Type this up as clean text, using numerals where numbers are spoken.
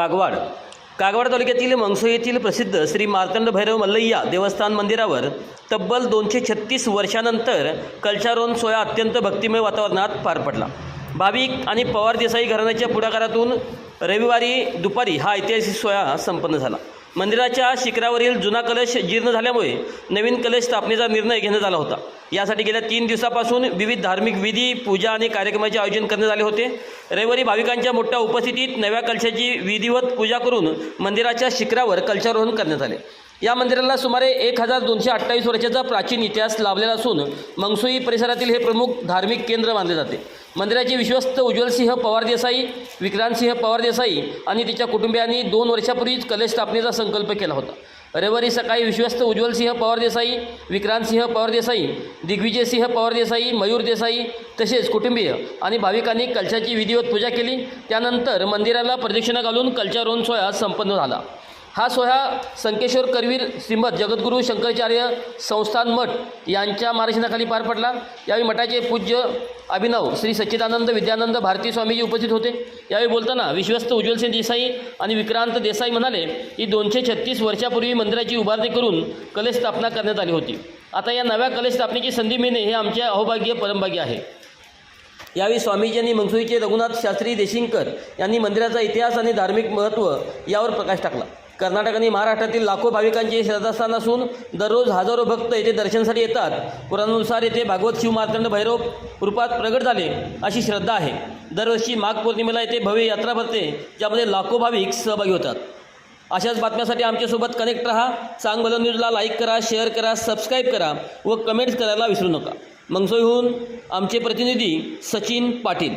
कागवाड तालुक्यातील मंगसो येथील प्रसिद्ध श्री मार्तंड भैरव मल्लय्या देवस्थान मंदिरावर तब्बल 236 वर्षानंतर कलशारोहण सोहळा अत्यंत भक्तिमय वातावरणात पार पडला। भाविक आणि पवार देसाई घराण्याच्या पुढाकारातून रविवारी दुपारी हा ऐतिहासिक सोहळा संपन्न झाला। मंदिराच्या शिखरावरील जुना कलश जीर्ण झाल्यामुळे नवीन कलश स्थापनेचा निर्णय घेण्यात आला होता। यासाठी गेल्या 3 दिवसापासून विविध धार्मिक विधी, पूजा आणि कार्यक्रमाचे आयोजन करण्यात आले होते। रविवारी भाविकांच्या मोठ्या उपस्थितीत नव्या कलशाची विधिवत पूजा करून मंदिराच्या शिखरावर कलशारोहण करण्यात आले। या मंदिराला सुमारे 1228 वर्षाचा प्राचीन इतिहास लाभलेला असून मंगसोई परिसरातील हे प्रमुख धार्मिक केंद्र मानले जाते। मंदिराचे विश्वस्त उज्ज्वलसिंह पवार देसाई, विक्रांतसिंह पवार देसाई आणि तिच्या कुटुंबियांनी 2 वर्षापूर्वीच कलश स्थापनेचा संकल्प केला होता। रविवारी सकाळी विश्वस्त उज्ज्वलसिंह पवार देसाई, विक्रांतसिंह पवार देसाई, दिग्विजयसिंह पवार देसाई, मयूर देसाई तसेच कुटुंबीय आणि भाविकांनी कलशाची विधिवत पूजा केली। त्यानंतर मंदिराला प्रदक्षिणा घालून कलशारोहण सोहळा संपन्न झाला। हा सोहळा संकेश्वर करवीर श्रीमद जगद्गुरू शंकराचार्य संस्थान मठ यांच्या मार्गदर्शनाखाली पार पडला। यावेळी मठाचे पूज्य अभिनव श्री सच्चिदानंद विद्यानंद भारती स्वामीजी उपस्थित होते। यावेळी बोलताना विश्वस्त उज्ज्वलसिंह देसाई आणि विक्रांत देसाई म्हणाले की 236 वर्षापूर्वी मंदिराची उभारणी करून कलश स्थापना करण्यात आली होती। आता या नव्या कलश स्थापनेची संधी मिळणे हे आमचे अहोभाग्य परमभाग्य आहे। यावेळी स्वामीजी यांनी मंगसोईचे रघुनाथ शास्त्री देशिंगकर यांनी मंदिराचा इतिहास आणि धार्मिक महत्त्व यावर प्रकाश टाकला। कर्नाटक आणि महाराष्ट्रातील लाखो भाविकांचे श्रद्धास्थान असून दररोज हजारो भक्त येथे दर्शनासाठी येतात। पुराणानुसार येथे भागवत शिव मार्तंड भैरव रूपात प्रगट झाले अशी श्रद्धा आहे। दरवर्षी माघ पौर्णिमेला येथे भव्य यात्रा भरते, ज्यामध्ये लाखो भाविक सहभागी होतात। अशाच बातम्यांसाठी आमच्यासोबत कनेक्ट रहा। चांगलं न्यूजला लाईक करा, शेअर करा, सबस्क्राईब करा व कमेंट्स करायला विसरू नका। मंगसोईहून आमचे प्रतिनिधी सचिन पाटील।